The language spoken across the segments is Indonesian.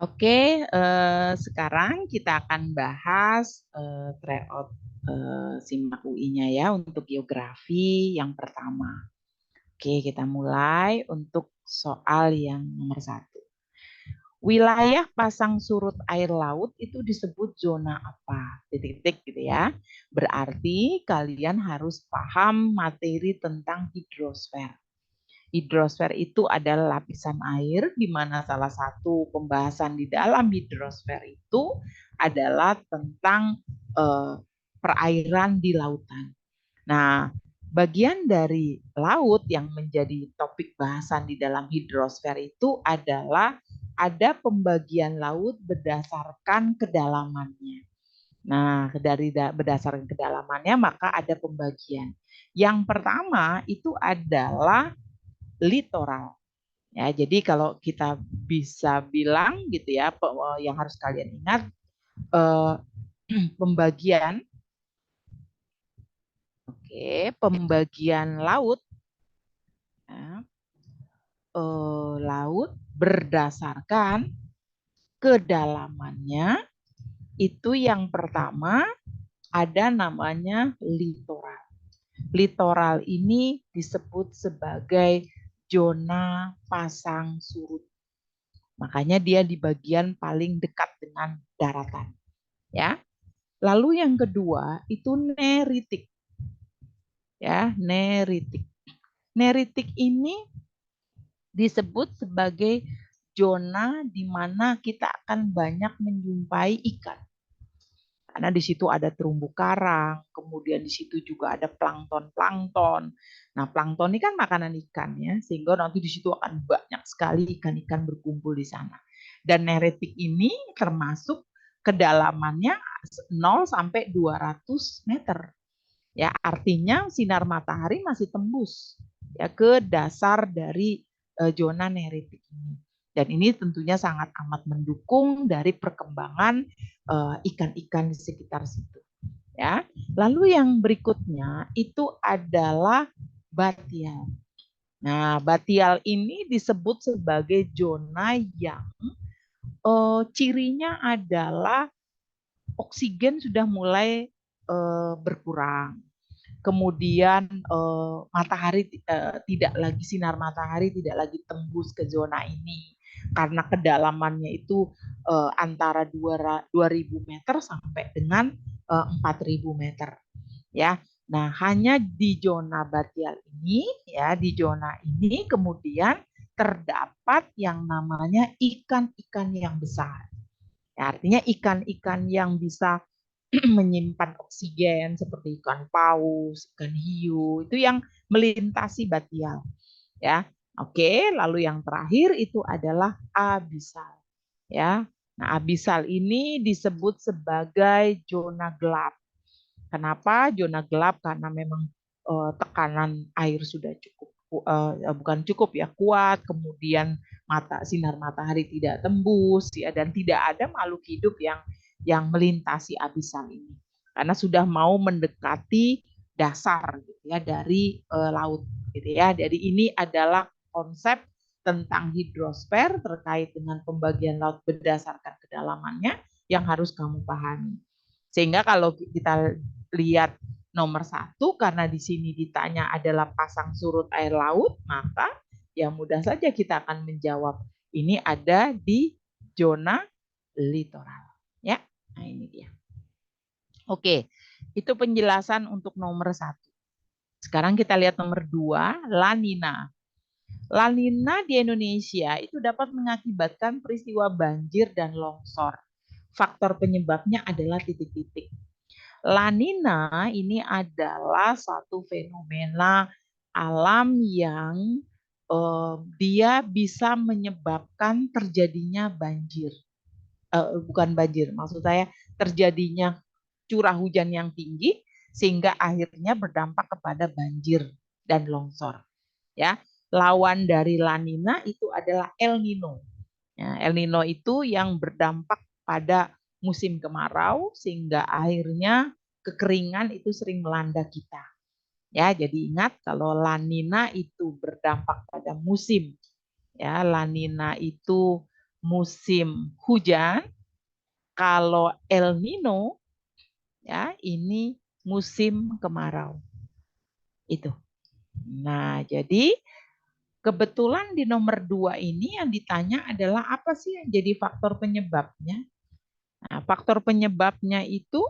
Oke, sekarang kita akan bahas tryout SIMAK UI-nya ya untuk geografi yang pertama. Oke, kita mulai untuk soal yang nomor 1. Wilayah pasang surut air laut itu disebut zona apa? Titik-titik gitu ya. Berarti kalian harus paham materi tentang hidrosfer. Hidrosfer itu adalah lapisan air, di mana salah satu pembahasan di dalam hidrosfer itu adalah tentang perairan di lautan. Nah, bagian dari laut yang menjadi topik bahasan di dalam hidrosfer itu adalah ada pembagian laut berdasarkan kedalamannya. Nah, berdasarkan kedalamannya maka ada pembagian. Yang pertama itu adalah litoral. Ya, jadi kalau kita bisa bilang gitu ya, yang harus kalian ingat eh, pembagian, pembagian laut, ya, laut berdasarkan kedalamannya itu yang pertama ada namanya litoral. Litoral ini disebut sebagai zona pasang surut. Makanya dia di bagian paling dekat dengan daratan. Ya. Lalu yang kedua itu neritik. Ya, neritik. Neritik ini disebut sebagai zona di mana kita akan banyak menjumpai ikan. Karena di situ ada terumbu karang, kemudian di situ juga ada plankton-plankton. Nah, plankton ini kan makanan ikan ya, sehingga nanti di situ akan banyak sekali ikan-ikan berkumpul di sana. Dan neritik ini termasuk kedalamannya 0 sampai 200 meter. Ya, artinya sinar matahari masih tembus ya ke dasar dari zona neritik ini. Dan ini tentunya sangat amat mendukung dari perkembangan ikan-ikan di sekitar situ. Ya. Lalu yang berikutnya itu adalah batial. Nah, batial ini disebut sebagai zona yang cirinya adalah oksigen sudah mulai berkurang. Kemudian matahari tidak lagi sinar matahari tidak lagi tembus ke zona ini karena kedalamannya itu antara 2000 meter sampai dengan 4000 meter ya. Nah, hanya di zona batial ini ya, di zona ini kemudian terdapat yang namanya ikan-ikan yang besar. Ya, artinya ikan-ikan yang bisa menyimpan oksigen seperti ikan paus, ikan hiu, itu yang melintasi batial. Ya, oke. Lalu yang terakhir itu adalah abisal. Ya, nah abisal ini disebut sebagai zona gelap. Kenapa zona gelap? Karena memang tekanan air sudah cukup bukan cukup ya kuat, kemudian sinar matahari tidak tembus ya, dan tidak ada makhluk hidup yang melintasi abisal ini karena sudah mau mendekati dasar gitu ya dari laut gitu ya. Jadi ini adalah konsep tentang hidrosfer terkait dengan pembagian laut berdasarkan kedalamannya yang harus kamu pahami. Sehingga kalau kita lihat nomor 1, karena di sini ditanya adalah pasang surut air laut, maka ya mudah saja kita akan menjawab ini ada di zona litoral. Ya, nah ini dia. Oke, itu penjelasan untuk nomor 1. Sekarang kita lihat nomor 2, La Nina. La Nina di Indonesia itu dapat mengakibatkan peristiwa banjir dan longsor. Faktor penyebabnya adalah titik-titik. La Nina ini adalah satu fenomena alam yang dia bisa menyebabkan terjadinya banjir. Bukan banjir, maksud saya terjadinya curah hujan yang tinggi sehingga akhirnya berdampak kepada banjir dan longsor. Ya, lawan dari La Nina itu adalah El Nino. Ya, El Nino itu yang berdampak pada musim kemarau sehingga akhirnya kekeringan itu sering melanda kita. Ya, jadi ingat kalau La Nina itu berdampak pada musim. Ya, La Nina itu musim hujan. Kalau El Nino ya ini musim kemarau. Itu. Nah, jadi kebetulan di nomor 2 ini yang ditanya adalah apa sih yang jadi faktor penyebabnya? Nah, faktor penyebabnya itu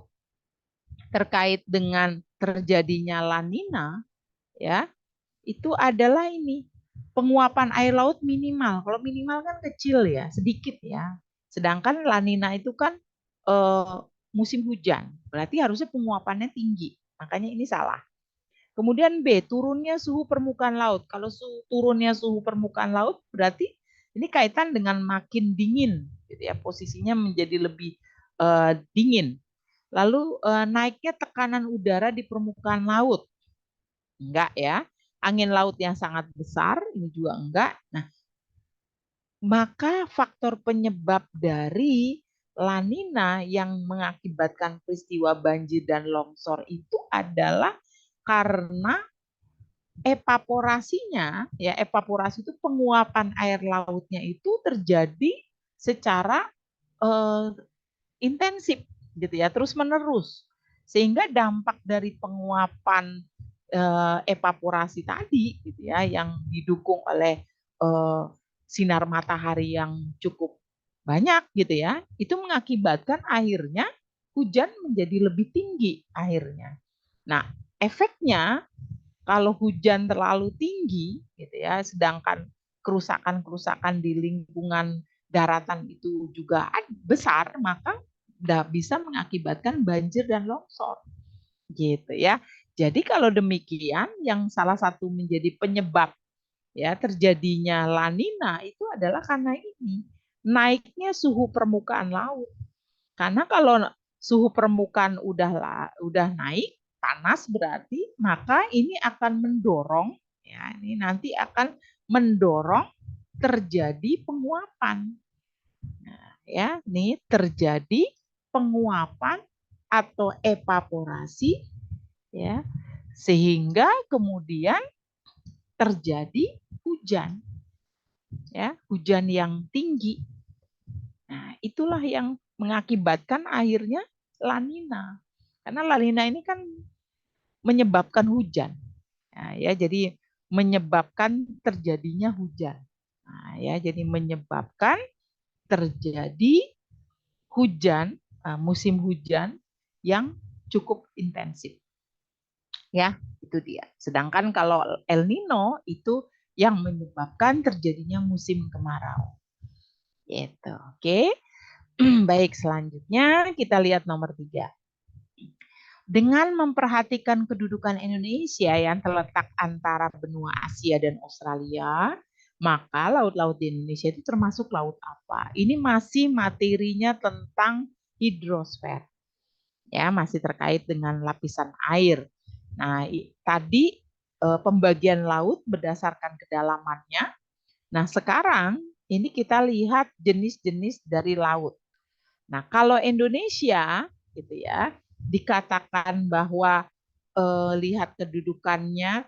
terkait dengan terjadinya La Nina, ya, itu adalah ini penguapan air laut minimal. Kalau minimal kan kecil ya, sedikit ya. Sedangkan La Nina itu kan eh, musim hujan, berarti harusnya penguapannya tinggi. Makanya ini salah. Kemudian B, turunnya suhu permukaan laut. Kalau turunnya suhu permukaan laut berarti ini kaitan dengan makin dingin, gitu ya. Posisinya menjadi lebih dingin. Lalu naiknya tekanan udara di permukaan laut. Enggak ya. Angin laut yang sangat besar, ini juga enggak. Nah, maka faktor penyebab dari La Nina yang mengakibatkan peristiwa banjir dan longsor itu adalah karena evaporasinya, ya evaporasi itu penguapan air lautnya itu terjadi secara eh, intensif gitu ya, terus menerus. Sehingga dampak dari penguapan evaporasi tadi gitu ya yang didukung oleh eh, sinar matahari yang cukup banyak gitu ya, itu mengakibatkan akhirnya hujan menjadi lebih tinggi akhirnya. Nah, efeknya kalau hujan terlalu tinggi gitu ya, sedangkan kerusakan-kerusakan di lingkungan daratan itu juga besar, maka bisa mengakibatkan banjir dan longsor gitu ya. Jadi kalau demikian yang salah satu menjadi penyebab ya terjadinya La Nina itu adalah karena ini naiknya suhu permukaan laut. Karena kalau suhu permukaan udah naik, panas berarti, maka ini akan mendorong, ya ini nanti akan mendorong terjadi penguapan. Nah, ya, ini terjadi penguapan atau evaporasi, ya, sehingga kemudian terjadi hujan, ya, hujan yang tinggi. Nah, itulah yang mengakibatkan akhirnya La Nina. Karena La Nina ini kan menyebabkan hujan. Nah, ya, jadi menyebabkan terjadinya hujan. Nah, ya, jadi menyebabkan terjadi hujan, musim hujan yang cukup intensif. Ya, itu dia. Sedangkan kalau El Nino itu yang menyebabkan terjadinya musim kemarau. Gitu. Oke. Baik, selanjutnya kita lihat nomor 3. Dengan memperhatikan kedudukan Indonesia yang terletak antara benua Asia dan Australia, maka laut-laut di Indonesia itu termasuk laut apa? Ini masih materinya tentang hidrosfer. Ya, masih terkait dengan lapisan air. Nah, tadi pembagian laut berdasarkan kedalamannya. Nah, sekarang ini kita lihat jenis-jenis dari laut. Nah, kalau Indonesia gitu ya, dikatakan bahwa lihat kedudukannya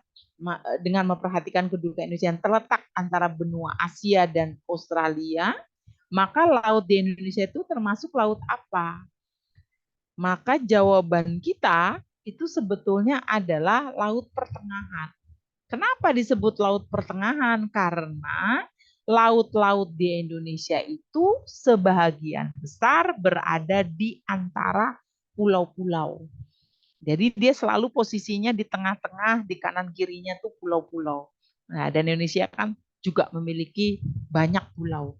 dengan memperhatikan kedudukan Indonesia yang terletak antara benua Asia dan Australia, maka laut di Indonesia itu termasuk laut apa? Maka jawaban kita itu sebetulnya adalah laut pertengahan. Kenapa disebut laut pertengahan? Karena laut-laut di Indonesia itu sebahagian besar berada di antara pulau-pulau. Jadi dia selalu posisinya di tengah-tengah, di kanan kirinya tuh pulau-pulau. Nah, dan Indonesia kan juga memiliki banyak pulau.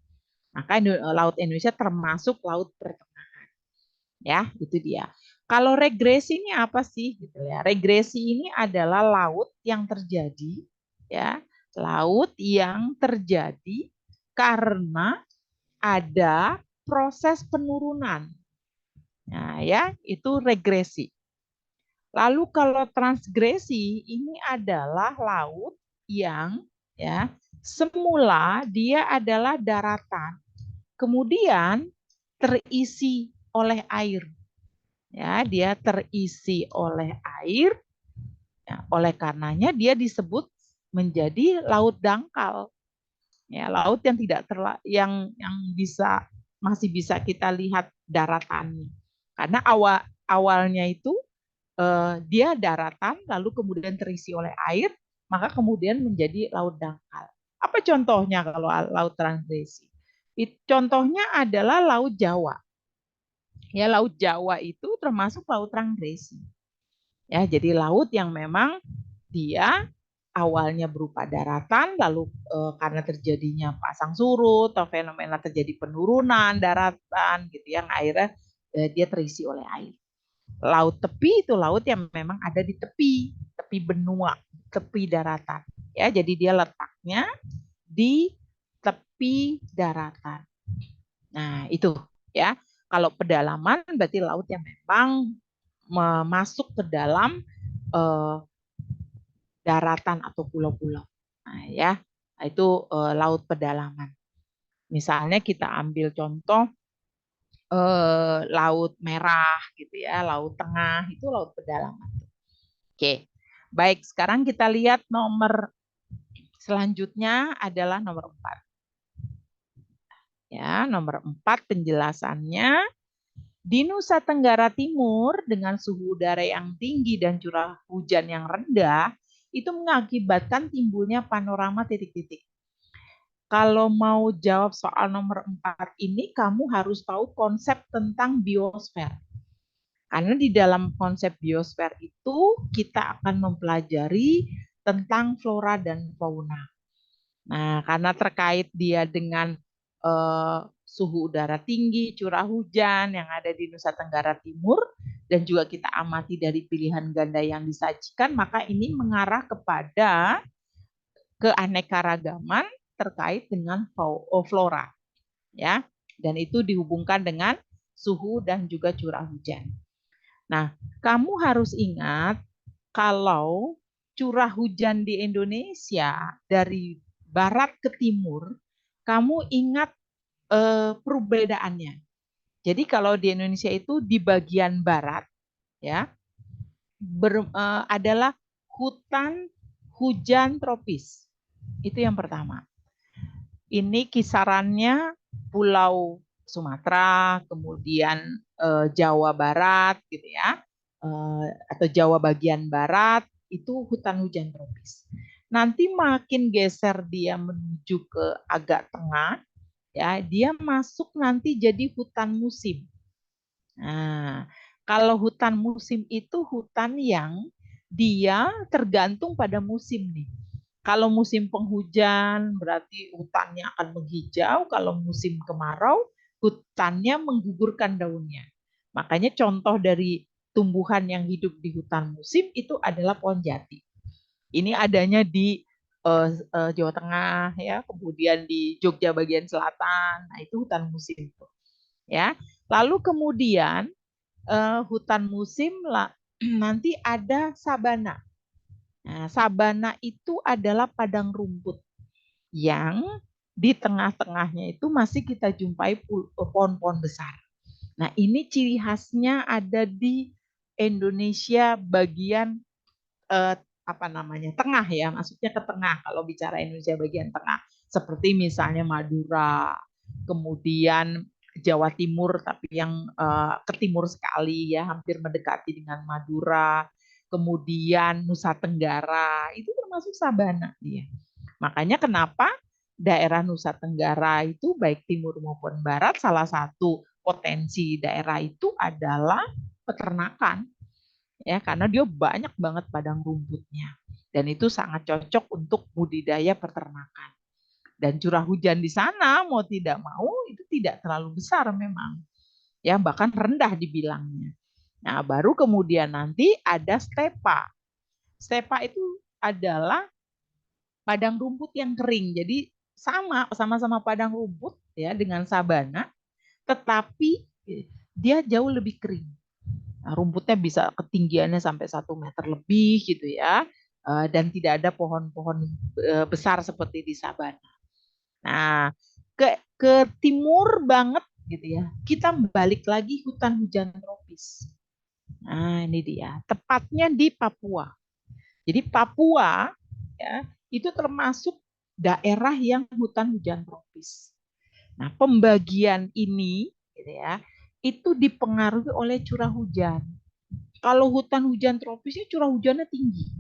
Maka laut Indonesia termasuk laut pertengahan. Ya, itu dia. Kalau regresi ini apa sih gitu ya? Regresi ini adalah laut yang terjadi ya, laut yang terjadi karena ada proses penurunan. Nah, ya, itu regresi. Lalu kalau transgresi ini adalah laut yang ya semula dia adalah daratan, kemudian terisi oleh air. Ya, dia terisi oleh air. Ya, oleh karenanya dia disebut menjadi laut dangkal. Ya, laut yang tidak yang masih bisa kita lihat daratannya. Karena awalnya itu dia daratan lalu kemudian terisi oleh air, maka kemudian menjadi laut dangkal. Apa contohnya kalau laut transgresi? Contohnya adalah Laut Jawa. Ya, Laut Jawa itu termasuk laut transgresi. Ya, jadi laut yang memang dia awalnya berupa daratan, lalu karena terjadinya pasang surut atau fenomena terjadi penurunan daratan gitu yang akhirnya dia terisi oleh air. Laut tepi itu laut yang memang ada di tepi benua, tepi daratan. Ya, jadi dia letaknya di tepi daratan. Nah, itu ya. Kalau pedalaman berarti laut yang memang masuk ke dalam eh, daratan atau pulau-pulau. Nah, ya, itu laut pedalaman. Misalnya kita ambil contoh laut merah gitu ya, laut tengah itu laut pedalaman. Oke. Baik, sekarang kita lihat nomor selanjutnya adalah nomor 4. Ya, nomor 4 penjelasannya. Di Nusa Tenggara Timur dengan suhu udara yang tinggi dan curah hujan yang rendah, itu mengakibatkan timbulnya panorama titik-titik. Kalau mau jawab soal nomor 4 ini, kamu harus tahu konsep tentang biosfer. Karena di dalam konsep biosfer itu, kita akan mempelajari tentang flora dan fauna. Nah, karena terkait dia dengan suhu udara tinggi, curah hujan yang ada di Nusa Tenggara Timur, dan juga kita amati dari pilihan ganda yang disajikan, maka ini mengarah kepada keanekaragaman terkait dengan flora, ya, dan itu dihubungkan dengan suhu dan juga curah hujan. Nah, kamu harus ingat kalau curah hujan di Indonesia dari barat ke timur, kamu ingat perbedaannya. Jadi kalau di Indonesia itu di bagian barat, ya, adalah hutan hujan tropis. Itu yang pertama. Ini kisarannya Pulau Sumatera, kemudian Jawa Barat, gitu ya, atau Jawa bagian barat itu hutan hujan tropis. Nanti makin geser dia menuju ke agak tengah, ya, dia masuk nanti jadi hutan musim. Nah, kalau hutan musim itu hutan yang dia tergantung pada musim nih. Kalau musim penghujan berarti hutannya akan menghijau, kalau musim kemarau hutannya menggugurkan daunnya. Makanya contoh dari tumbuhan yang hidup di hutan musim itu adalah pohon jati. Ini adanya di Jawa Tengah ya, kemudian di Jogja bagian selatan. Nah, itu hutan musim ya. Lalu kemudian hutan musim lah nanti ada sabana. Nah, sabana itu adalah padang rumput yang di tengah-tengahnya itu masih kita jumpai pohon-pohon besar. Nah, ini ciri khasnya ada di Indonesia bagian apa namanya tengah ya, maksudnya ke tengah kalau bicara Indonesia bagian tengah, seperti misalnya Madura, kemudian Jawa Timur tapi yang ke timur sekali ya, hampir mendekati dengan Madura, kemudian Nusa Tenggara itu termasuk sabana dia. Makanya kenapa daerah Nusa Tenggara itu baik timur maupun barat salah satu potensi daerah itu adalah peternakan ya, karena dia banyak banget padang rumputnya dan itu sangat cocok untuk budidaya peternakan. Dan curah hujan di sana mau tidak mau itu tidak terlalu besar memang, ya, bahkan rendah dibilangnya. Nah, baru kemudian nanti ada stepa. Stepa itu adalah padang rumput yang kering. Jadi sama-sama padang rumput ya dengan sabana, tetapi dia jauh lebih kering. Nah, rumputnya bisa ketinggiannya sampai 1 meter lebih gitu ya, dan tidak ada pohon-pohon besar seperti di sabana. Nah, ke timur banget gitu ya, kita balik lagi hutan hujan tropis. Nah, ini dia, tepatnya di Papua. Jadi Papua ya, itu termasuk daerah yang hutan hujan tropis. Nah, pembagian ini gitu ya, itu dipengaruhi oleh curah hujan. Kalau hutan hujan tropisnya curah hujannya tinggi.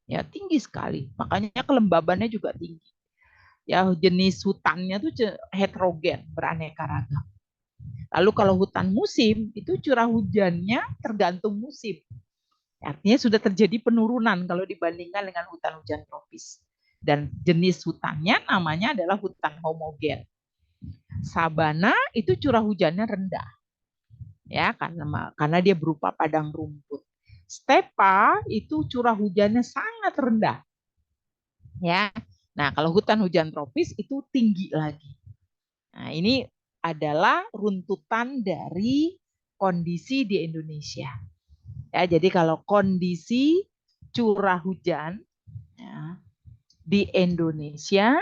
Ya, tinggi sekali. Makanya kelembabannya juga tinggi. Ya, jenis hutannya tuh heterogen, beraneka ragam. Lalu kalau hutan musim itu curah hujannya tergantung musim. Artinya sudah terjadi penurunan kalau dibandingkan dengan hutan hujan tropis. Dan jenis hutannya namanya adalah hutan homogen. Sabana itu curah hujannya rendah, ya karena dia berupa padang rumput. Stepa itu curah hujannya sangat rendah, ya. Nah, kalau hutan hujan tropis itu tinggi lagi. Nah, ini adalah runtutan dari kondisi di Indonesia. Ya, jadi kalau kondisi curah hujan ya, di Indonesia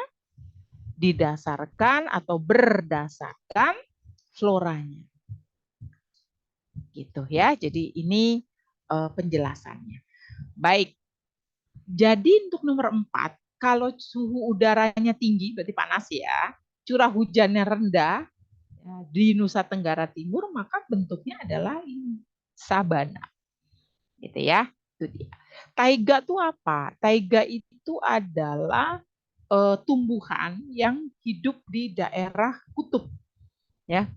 didasarkan atau berdasarkan floranya. Gitu ya. Jadi ini penjelasannya. Baik. Jadi untuk nomor 4, kalau suhu udaranya tinggi berarti panas ya, curah hujannya rendah ya, di Nusa Tenggara Timur, maka bentuknya adalah ini, sabana. Gitu ya. Itu dia. Taiga itu apa? Taiga itu adalah tumbuhan yang hidup di daerah kutub ya,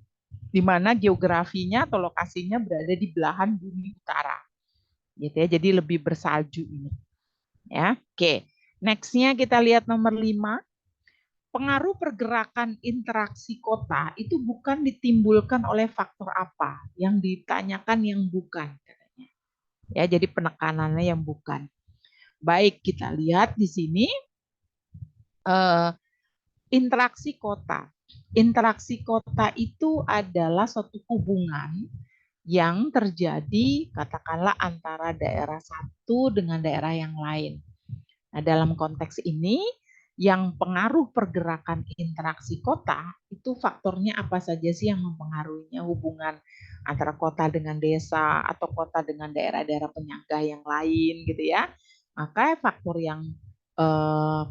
di mana geografinya atau lokasinya berada di belahan bumi utara. Gitu ya. Jadi lebih bersalju ini. Ya. Oke. Nextnya kita lihat nomor 5. Pengaruh pergerakan interaksi kota itu bukan ditimbulkan oleh faktor apa, yang ditanyakan yang bukan katanya. Ya, jadi penekanannya yang bukan. Baik, kita lihat di sini interaksi kota. Interaksi kota itu adalah suatu hubungan yang terjadi katakanlah antara daerah satu dengan daerah yang lain. Nah, dalam konteks ini yang pengaruh pergerakan interaksi kota itu faktornya apa saja sih yang mempengaruhinya, hubungan antara kota dengan desa atau kota dengan daerah-daerah penyangga yang lain gitu ya. Maka faktor yang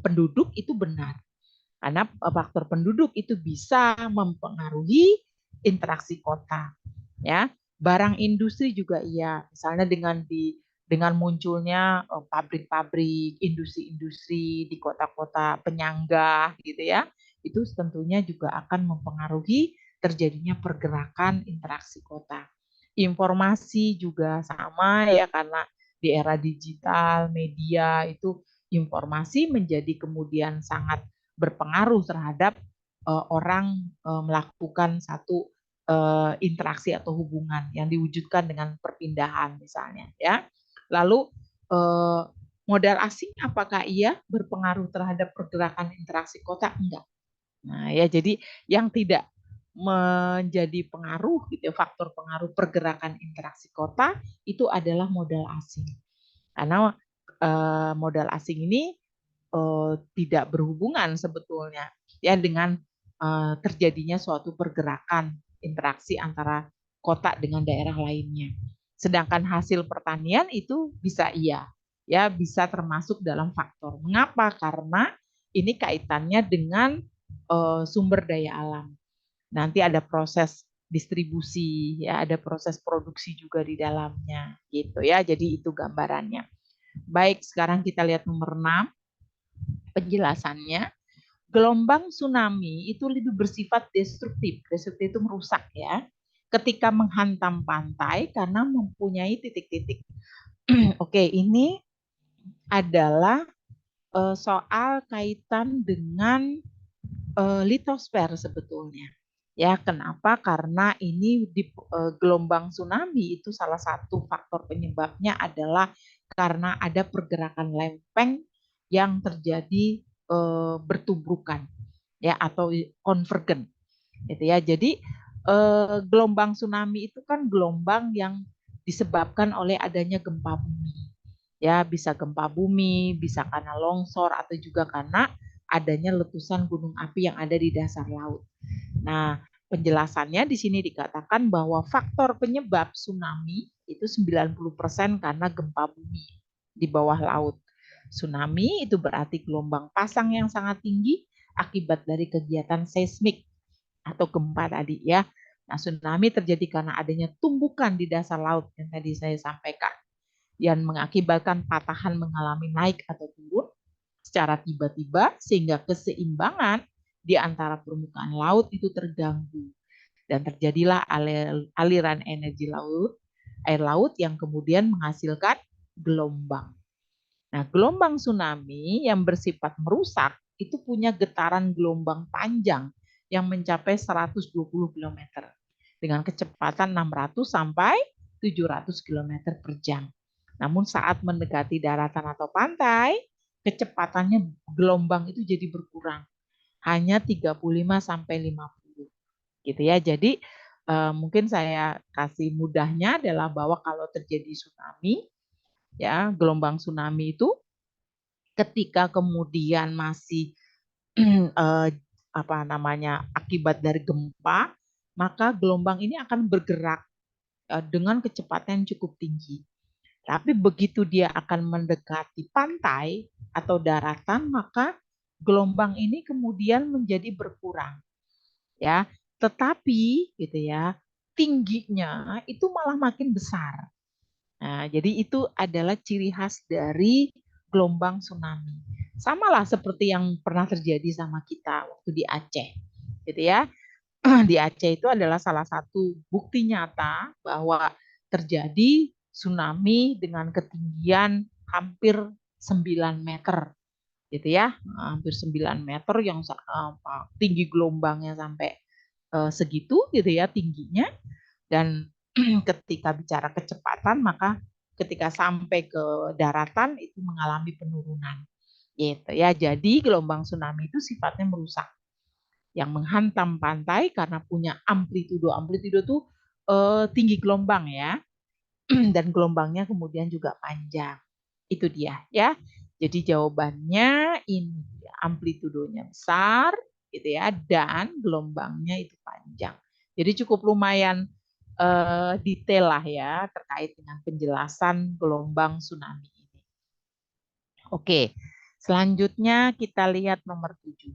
penduduk itu benar. Karena faktor penduduk itu bisa mempengaruhi interaksi kota. Ya, barang industri juga iya. Misalnya dengan munculnya pabrik-pabrik, industri-industri di kota-kota penyangga gitu ya, itu tentunya juga akan mempengaruhi terjadinya pergerakan interaksi kota. Informasi juga sama ya, karena di era digital, media itu informasi menjadi kemudian sangat berpengaruh terhadap orang melakukan satu interaksi atau hubungan yang diwujudkan dengan perpindahan misalnya ya. Lalu modal asing apakah ia berpengaruh terhadap pergerakan interaksi kota? Enggak. Nah, ya jadi yang tidak menjadi pengaruh gitu, faktor pengaruh pergerakan interaksi kota itu adalah modal asing. Karena modal asing ini tidak berhubungan sebetulnya ya dengan terjadinya suatu pergerakan interaksi antara kota dengan daerah lainnya. Sedangkan hasil pertanian itu bisa iya, ya bisa termasuk dalam faktor. Mengapa? Karena ini kaitannya dengan sumber daya alam. Nanti ada proses distribusi, ya ada proses produksi juga di dalamnya, gitu ya. Jadi itu gambarannya. Baik, sekarang kita lihat nomor 6 penjelasannya. Gelombang tsunami itu lebih bersifat destruktif. Destruktif itu merusak ya. Ketika menghantam pantai karena mempunyai titik-titik. Oke, ini adalah soal kaitan dengan litosfer sebetulnya. Ya, kenapa? Karena ini di gelombang tsunami itu salah satu faktor penyebabnya adalah karena ada pergerakan lempeng yang terjadi bertubrukan ya atau konvergen gitu ya. Jadi gelombang tsunami itu kan gelombang yang disebabkan oleh adanya gempa bumi. Ya, bisa gempa bumi, bisa karena longsor atau juga karena adanya letusan gunung api yang ada di dasar laut. Nah, penjelasannya di sini dikatakan bahwa faktor penyebab tsunami itu 90% karena gempa bumi di bawah laut. Tsunami itu berarti gelombang pasang yang sangat tinggi akibat dari kegiatan seismik atau gempa tadi ya. Nah, tsunami terjadi karena adanya tumbukan di dasar laut yang tadi saya sampaikan yang mengakibatkan patahan mengalami naik atau turun secara tiba-tiba sehingga keseimbangan di antara permukaan laut itu terganggu dan terjadilah aliran energi laut, air laut yang kemudian menghasilkan gelombang. Nah, gelombang tsunami yang bersifat merusak itu punya getaran gelombang panjang yang mencapai 120 km dengan kecepatan 600 sampai 700 km per jam. Namun saat mendekati daratan atau pantai, kecepatannya gelombang itu jadi berkurang. Hanya 35 sampai 50 gitu ya. Jadi mungkin saya kasih mudahnya adalah bahwa kalau terjadi tsunami ya, gelombang tsunami itu ketika kemudian masih apa namanya akibat dari gempa, maka gelombang ini akan bergerak dengan kecepatan yang cukup tinggi. Tapi begitu dia akan mendekati pantai atau daratan, maka gelombang ini kemudian menjadi berkurang, ya. Tetapi gitu ya, tingginya itu malah makin besar. Nah, jadi itu adalah ciri khas dari gelombang tsunami. Samalah seperti yang pernah terjadi sama kita waktu di Aceh, gitu ya. Di Aceh itu adalah salah satu bukti nyata bahwa terjadi tsunami dengan ketinggian hampir 9 meter, gitu ya. Hampir 9 meter yang tinggi gelombangnya sampai segitu, gitu ya tingginya. Dan ketika bicara kecepatan, maka ketika sampai ke daratan itu mengalami penurunan. Gitu ya. Jadi gelombang tsunami itu sifatnya merusak, yang menghantam pantai karena punya amplitudo. Amplitudo itu tinggi gelombang ya, dan gelombangnya kemudian juga panjang. Itu dia ya. Jadi jawabannya ini amplitudonya besar gitu ya, dan gelombangnya itu panjang. Jadi cukup lumayan detail lah ya terkait dengan penjelasan gelombang tsunami ini. Oke, selanjutnya kita lihat nomor 7.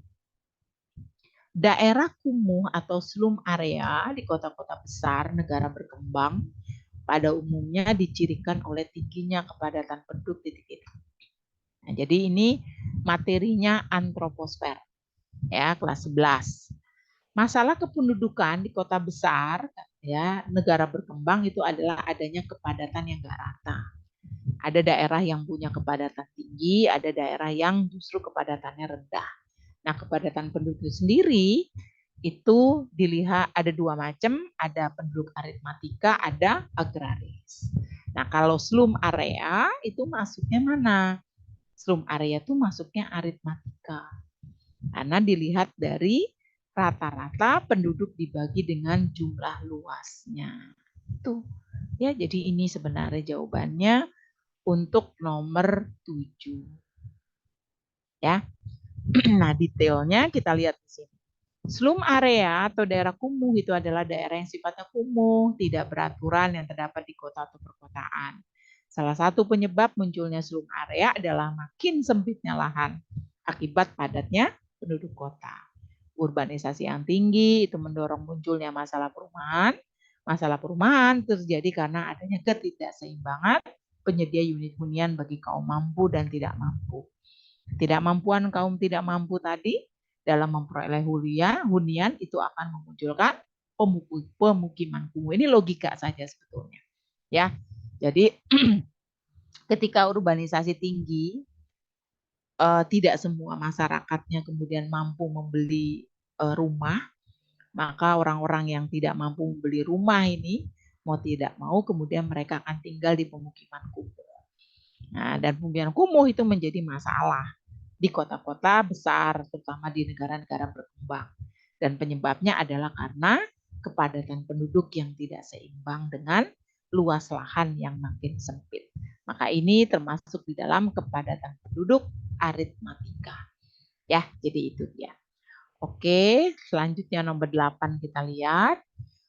Daerah kumuh atau slum area di kota-kota besar negara berkembang pada umumnya dicirikan oleh tingginya kepadatan penduduk titik-titik. Nah, jadi ini materinya antroposfer ya, kelas 11. Masalah kependudukan di kota besar ya, negara berkembang itu adalah adanya kepadatan yang enggak rata. Ada daerah yang punya kepadatan tinggi, ada daerah yang justru kepadatannya rendah. Nah, kepadatan penduduk sendiri itu dilihat ada dua macam, ada penduduk aritmatika, ada agraris. Nah, kalau slum area itu masuknya mana? Slum area itu masuknya aritmatika. Karena dilihat dari rata-rata penduduk dibagi dengan jumlah luasnya. Itu ya, jadi ini sebenarnya jawabannya untuk nomor 7. Ya. Nah, detailnya kita lihat di sini. Slum area atau daerah kumuh itu adalah daerah yang sifatnya kumuh, tidak beraturan yang terdapat di kota atau perkotaan. Salah satu penyebab munculnya slum area adalah makin sempitnya lahan akibat padatnya penduduk kota. Urbanisasi yang tinggi itu mendorong munculnya masalah perumahan. Masalah perumahan terjadi karena adanya ketidakseimbangan penyedia unit hunian bagi kaum mampu dan tidak mampu. Ketidakmampuan kaum tidak mampu tadi dalam memperoleh hunian itu akan memunculkan pemukiman kumuh. Ini logika saja sebetulnya. Ya. Jadi ketika urbanisasi tinggi, tidak semua masyarakatnya kemudian mampu membeli rumah, maka orang-orang yang tidak mampu membeli rumah ini mau tidak mau kemudian mereka akan tinggal di pemukiman kumuh. Nah, dan pemukiman kumuh itu menjadi masalah di kota-kota besar, terutama di negara-negara berkembang. Dan penyebabnya adalah karena kepadatan penduduk yang tidak seimbang dengan luas lahan yang makin sempit. Maka ini termasuk di dalam kepadatan penduduk aritmatika. Ya, jadi itu dia. Oke, selanjutnya nomor 8 kita lihat.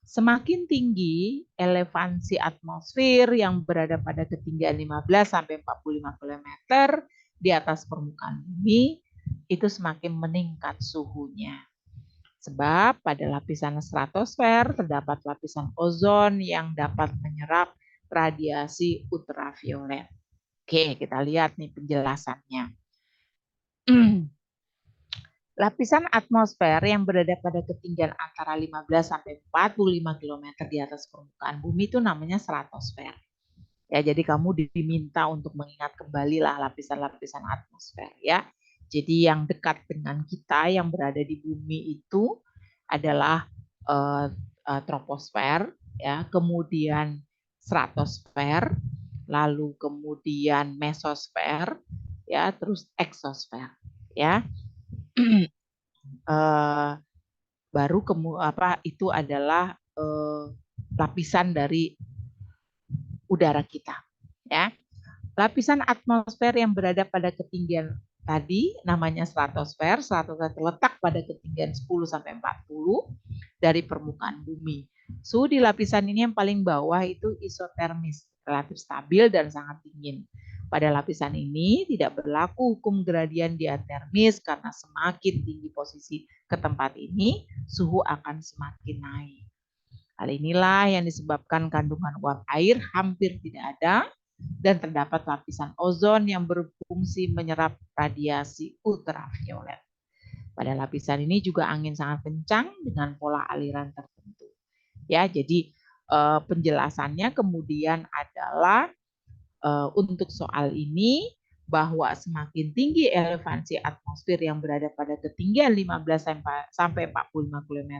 Semakin tinggi elevasi atmosfer yang berada pada ketinggian 15 sampai 45 km di atas permukaan bumi, itu semakin meningkat suhunya. Sebab pada lapisan stratosfer terdapat lapisan ozon yang dapat menyerap radiasi ultraviolet. Oke, kita lihat nih penjelasannya. Lapisan atmosfer yang berada pada ketinggian antara 15 sampai 45 km di atas permukaan bumi itu namanya stratosfer. Ya, jadi kamu diminta untuk mengingat kembali lah lapisan-lapisan atmosfer ya. Jadi yang dekat dengan kita yang berada di bumi itu adalah troposfer ya, kemudian stratosfer, lalu kemudian mesosfer ya, terus eksosfer ya. Baru itu adalah lapisan dari udara kita ya. Lapisan atmosfer yang berada pada ketinggian tadi namanya stratosfer. Stratosfer terletak pada ketinggian 10 sampai 40 dari permukaan bumi. Suhu di lapisan ini yang paling bawah itu isotermis, relatif stabil dan sangat dingin. Pada lapisan ini tidak berlaku hukum gradien diatermis karena semakin tinggi posisi ke tempat ini, suhu akan semakin naik. Hal inilah yang disebabkan kandungan uap air hampir tidak ada dan terdapat lapisan ozon yang berfungsi menyerap radiasi ultraviolet. Pada lapisan ini juga angin sangat kencang dengan pola aliran tertentu. Ya, jadi penjelasannya kemudian adalah untuk soal ini bahwa semakin tinggi elevasi atmosfer yang berada pada ketinggian 15 sampai 45 km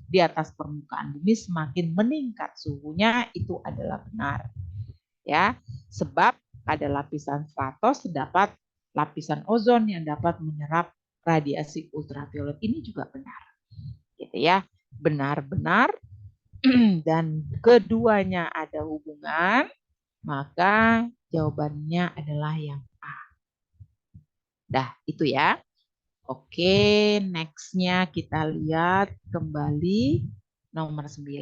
di atas permukaan bumi semakin meningkat suhunya, itu adalah benar. Ya, sebab pada lapisan stratos terdapat lapisan ozon yang dapat menyerap radiasi ultraviolet. Ini juga benar. Gitu ya. Benar-benar dan keduanya ada hubungan, maka jawabannya adalah yang A. Dah, itu ya. Oke, next-nya kita lihat kembali nomor 9.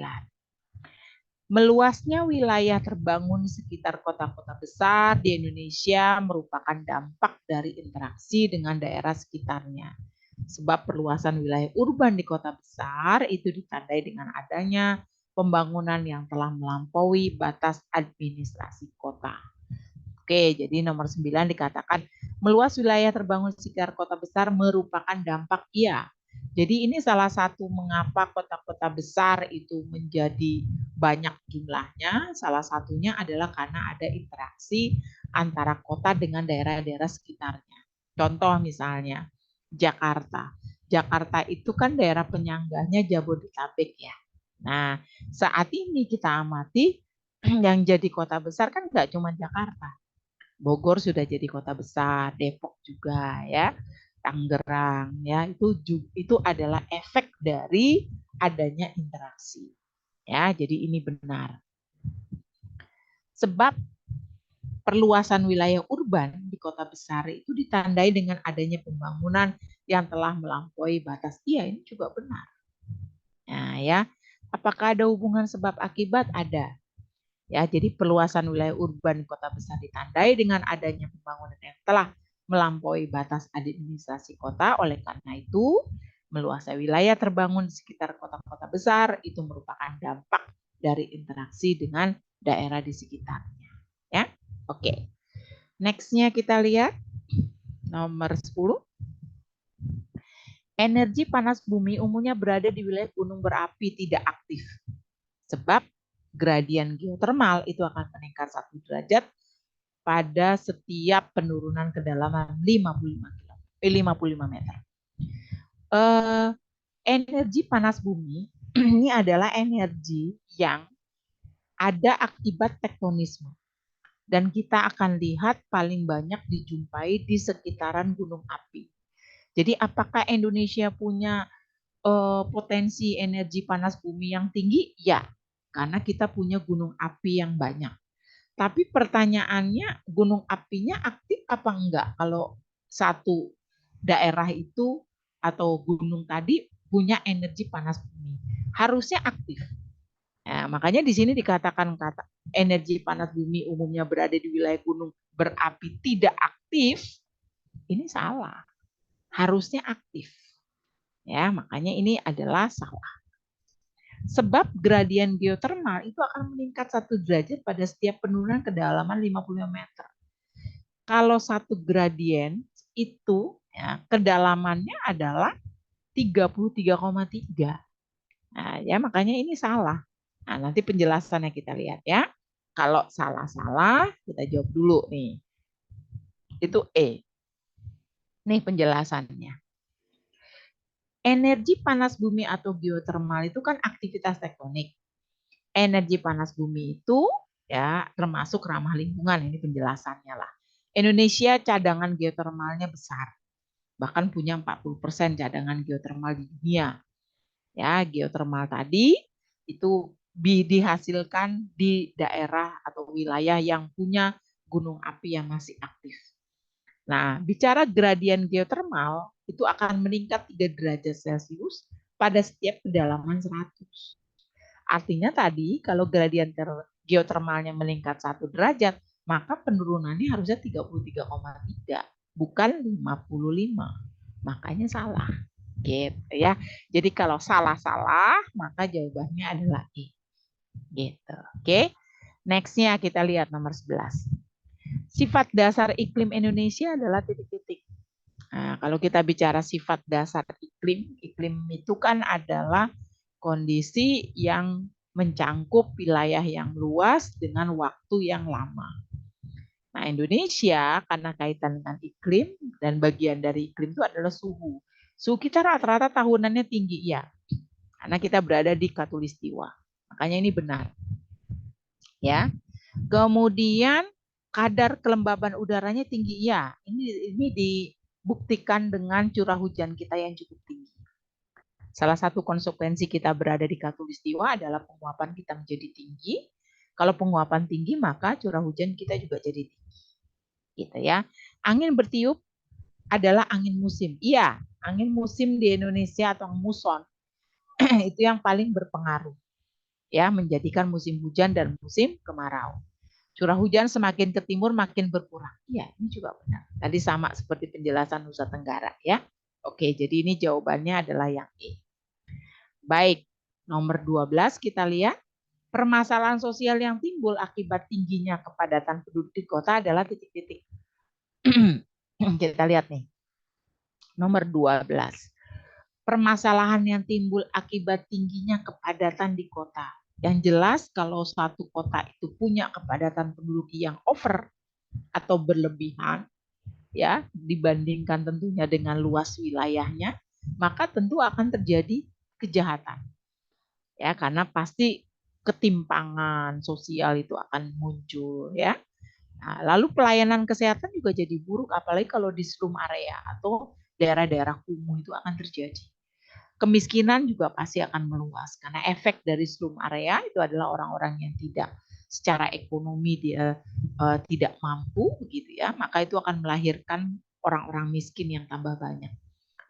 Meluasnya wilayah terbangun sekitar kota-kota besar di Indonesia merupakan dampak dari interaksi dengan daerah sekitarnya. Sebab perluasan wilayah urban di kota besar itu ditandai dengan adanya pembangunan yang telah melampaui batas administrasi kota. Oke, jadi nomor 9 dikatakan meluas wilayah terbangun sekitar kota besar merupakan dampak iya. Jadi ini salah satu mengapa kota-kota besar itu menjadi banyak jumlahnya. Salah satunya adalah karena ada interaksi antara kota dengan daerah-daerah sekitarnya. Contoh misalnya Jakarta. Jakarta itu kan daerah penyangganya Jabodetabek ya. Nah, saat ini kita amati yang jadi kota besar kan nggak cuma Jakarta. Bogor sudah jadi kota besar, Depok juga ya. Tangerang ya, itu adalah efek dari adanya interaksi. Ya, jadi ini benar. Sebab perluasan wilayah urban di kota besar itu ditandai dengan adanya pembangunan yang telah melampaui batas. Iya, ini juga benar. Nah, ya. Apakah ada hubungan sebab akibat? Ada. Ya, jadi perluasan wilayah urban di kota besar ditandai dengan adanya pembangunan yang telah melampaui batas administrasi kota. Oleh karena itu, meluasnya wilayah terbangun di sekitar kota-kota besar itu merupakan dampak dari interaksi dengan daerah di sekitarnya. Ya, oke. Next-nya kita lihat nomor 10. Energi panas bumi umumnya berada di wilayah gunung berapi tidak aktif. Sebab gradien geotermal itu akan meningkat 1 derajat pada setiap penurunan kedalaman 55 meter. Energi panas bumi ini adalah energi yang ada akibat tektonisme. Dan kita akan lihat paling banyak dijumpai di sekitaran gunung api. Jadi apakah Indonesia punya potensi energi panas bumi yang tinggi? Ya, karena kita punya gunung api yang banyak. Tapi pertanyaannya, gunung apinya aktif apa enggak? Kalau satu daerah itu atau gunung tadi punya energi panas bumi, harusnya aktif. Nah, makanya di sini dikatakan energi panas bumi umumnya berada di wilayah gunung berapi tidak aktif. Ini salah. Harusnya aktif. Ya, makanya ini adalah salah. Sebab gradien geotermal itu akan meningkat 1 derajat pada setiap penurunan kedalaman 55 meter. Kalau 1 gradien itu ya, kedalamannya adalah 33,3. Nah, ya makanya ini salah. Nah, nanti penjelasannya kita lihat ya. Kalau salah-salah, kita jawab dulu nih. Itu E. Nih penjelasannya. Energi panas bumi atau geotermal itu kan aktivitas tektonik. Energi panas bumi itu ya termasuk ramah lingkungan, ini penjelasannya lah. Indonesia cadangan geotermalnya besar. Bahkan punya 40% cadangan geotermal di dunia. Ya, geotermal tadi itu dihasilkan di daerah atau wilayah yang punya gunung api yang masih aktif. Nah, bicara gradien geotermal itu akan meningkat 3 derajat Celcius pada setiap kedalaman 100. Artinya tadi kalau gradien geotermalnya meningkat 1 derajat, maka penurunannya harusnya 33,3, bukan 55. Makanya salah. Gitu ya. Jadi kalau salah-salah, maka jawabannya adalah E. Gitu. Oke. Nextnya kita lihat nomor 11. Sifat dasar iklim Indonesia adalah titik-titik. Nah, kalau kita bicara sifat dasar iklim, iklim itu kan adalah kondisi yang mencangkup wilayah yang luas dengan waktu yang lama. Nah, Indonesia karena kaitan dengan iklim dan bagian dari iklim itu adalah suhu. Suhu kita rata-rata tahunannya tinggi, ya. Karena kita berada di Katulistiwa. Makanya ini benar. Ya. Kemudian kadar kelembaban udaranya tinggi, ya. Ini dibuktikan dengan curah hujan kita yang cukup tinggi. Salah satu konsekuensi kita berada di Katulistiwa adalah penguapan kita menjadi tinggi. Kalau penguapan tinggi, maka curah hujan kita juga jadi tinggi. Gitu ya. Angin bertiup adalah angin musim. Iya, angin musim di Indonesia atau muson itu yang paling berpengaruh ya, menjadikan musim hujan dan musim kemarau. Curah hujan semakin ke timur makin berkurang. Iya, ini juga benar. Tadi sama seperti penjelasan Nusa Tenggara ya. Oke, jadi ini jawabannya adalah yang E. Baik, nomor 12 kita lihat. Permasalahan sosial yang timbul akibat tingginya kepadatan penduduk di kota adalah titik-titik. Kita lihat nih. Nomor 12. Permasalahan yang timbul akibat tingginya kepadatan di kota. Yang jelas kalau suatu kota itu punya kepadatan penduduk yang over atau berlebihan ya dibandingkan tentunya dengan luas wilayahnya, maka tentu akan terjadi kejahatan. Ya, karena pasti ketimpangan sosial itu akan muncul ya. Nah, lalu pelayanan kesehatan juga jadi buruk apalagi kalau di slum area atau daerah-daerah kumuh itu akan terjadi. Kemiskinan juga pasti akan meluas karena efek dari slum area itu adalah orang-orang yang tidak secara ekonomi dia tidak mampu begitu ya, maka itu akan melahirkan orang-orang miskin yang tambah banyak.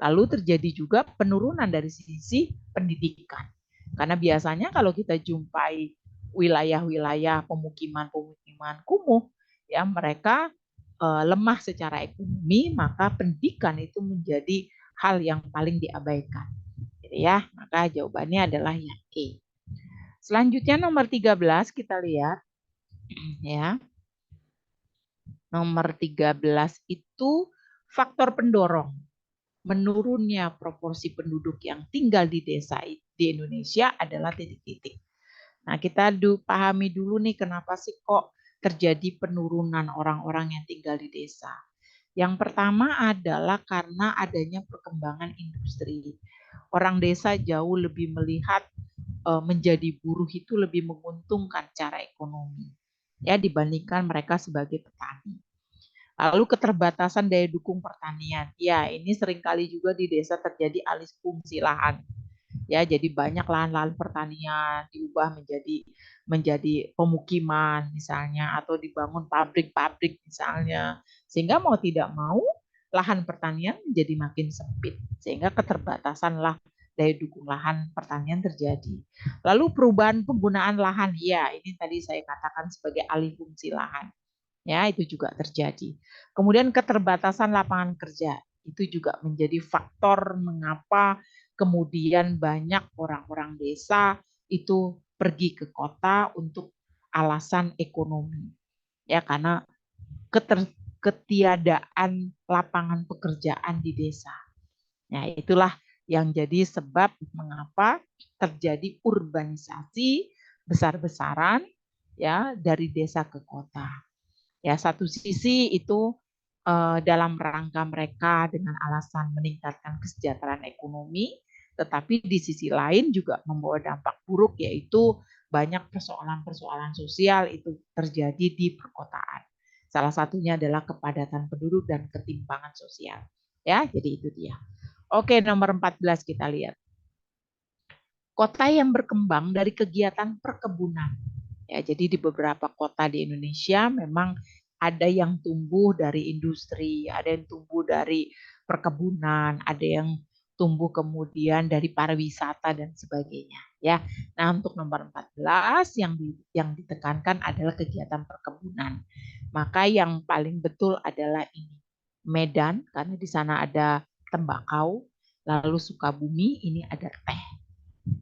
Lalu terjadi juga penurunan dari sisi pendidikan. Karena biasanya kalau kita jumpai wilayah-wilayah pemukiman-pemukiman kumuh ya mereka lemah secara ekonomi, maka pendidikan itu menjadi hal yang paling diabaikan. Ya, maka jawabannya adalah yang E. Selanjutnya nomor 13 kita lihat ya. Nomor 13 itu faktor pendorong menurunnya proporsi penduduk yang tinggal di desa di Indonesia adalah titik-titik. Nah, kita pahami dulu nih kenapa sih kok terjadi penurunan orang-orang yang tinggal di desa. Yang pertama adalah karena adanya perkembangan industri. Orang desa jauh lebih melihat menjadi buruh itu lebih menguntungkan secara ekonomi ya dibandingkan mereka sebagai petani. Lalu keterbatasan daya dukung pertanian. Ya, ini seringkali juga di desa terjadi alih fungsi lahan. Ya, jadi banyak lahan-lahan pertanian diubah menjadi pemukiman misalnya atau dibangun pabrik-pabrik misalnya. Sehingga mau tidak mau lahan pertanian menjadi makin sempit sehingga keterbatasan daya dukung lahan pertanian terjadi. Lalu perubahan penggunaan lahan, ya ini tadi saya katakan sebagai alih fungsi lahan. Ya, itu juga terjadi. Kemudian keterbatasan lapangan kerja itu juga menjadi faktor mengapa kemudian banyak orang-orang desa itu pergi ke kota untuk alasan ekonomi. Ya, karena ketiadaan lapangan pekerjaan di desa. Nah, itulah yang jadi sebab mengapa terjadi urbanisasi besar-besaran ya dari desa ke kota. Ya, satu sisi itu dalam rangka mereka dengan alasan meningkatkan kesejahteraan ekonomi, tetapi di sisi lain juga membawa dampak buruk yaitu banyak persoalan-persoalan sosial itu terjadi di perkotaan. Salah satunya adalah kepadatan penduduk dan ketimpangan sosial. Ya, jadi itu dia. Oke, nomor 14 kita lihat. Kota yang berkembang dari kegiatan perkebunan. Ya, jadi di beberapa kota di Indonesia memang ada yang tumbuh dari industri, ada yang tumbuh dari perkebunan, ada yang tumbuh kemudian dari pariwisata dan sebagainya. Ya, nah untuk nomor 14 yang ditekankan adalah kegiatan perkebunan. Maka yang paling betul adalah ini Medan karena di sana ada tembakau, lalu Sukabumi ini ada teh.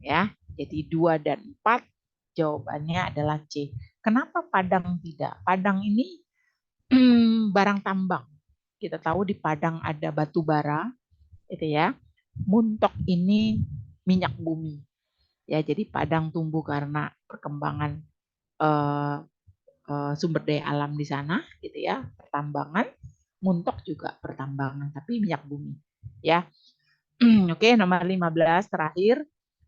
Ya, jadi 2 dan 4 jawabannya adalah C. Kenapa Padang tidak? Padang ini barang tambang. Kita tahu di Padang ada batu bara, itu ya. Muntok ini minyak bumi. Ya, jadi Padang tumbuh karena perkembangan eh, sumber daya alam di sana, gitu ya, pertambangan. Muntok juga pertambangan, tapi minyak bumi. Ya, oke, nomor 15 terakhir.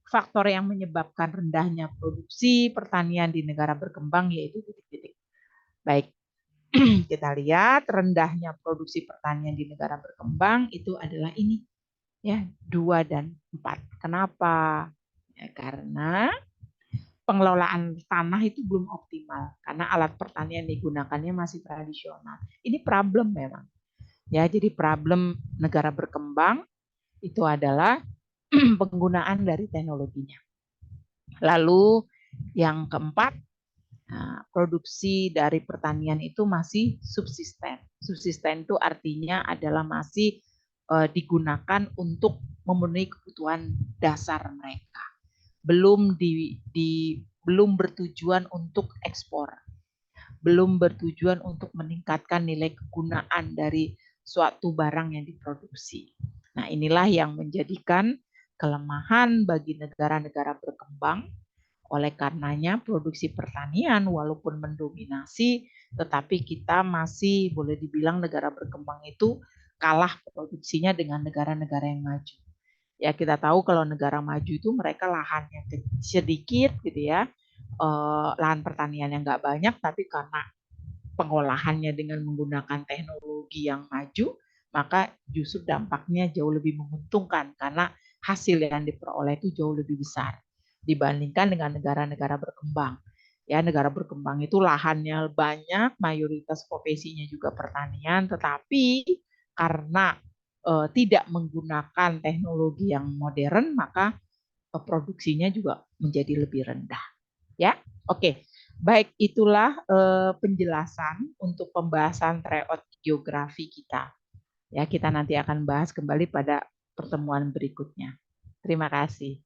Faktor yang menyebabkan rendahnya produksi pertanian di negara berkembang yaitu titik-titik. Baik, kita lihat rendahnya produksi pertanian di negara berkembang itu adalah ini ya 2 dan 4. Kenapa? Ya, karena pengelolaan tanah itu belum optimal karena alat pertanian digunakannya masih tradisional. Ini problem memang. Ya, jadi problem negara berkembang itu adalah penggunaan dari teknologinya. Lalu yang keempat, produksi dari pertanian itu masih subsisten. Subsisten itu artinya adalah masih digunakan untuk memenuhi kebutuhan dasar mereka. Belum bertujuan untuk ekspor. Belum bertujuan untuk meningkatkan nilai kegunaan dari suatu barang yang diproduksi. Nah, inilah yang menjadikan kelemahan bagi negara-negara berkembang. Oleh karenanya, produksi pertanian walaupun mendominasi, tetapi kita masih boleh dibilang negara berkembang itu kalah produksinya dengan negara-negara yang maju. Ya, kita tahu kalau negara maju itu mereka lahannya sedikit gitu ya, lahan pertanian yang nggak banyak, tapi karena pengolahannya dengan menggunakan teknologi yang maju, maka justru dampaknya jauh lebih menguntungkan karena hasil yang diperoleh itu jauh lebih besar dibandingkan dengan negara-negara berkembang. Ya, negara berkembang itu lahannya banyak, mayoritas profesinya juga pertanian, tetapi karena tidak menggunakan teknologi yang modern, maka produksinya juga menjadi lebih rendah. Ya, oke. Baik, itulah penjelasan untuk pembahasan tryout geografi kita. Ya, kita nanti akan bahas kembali pada pertemuan berikutnya. Terima kasih.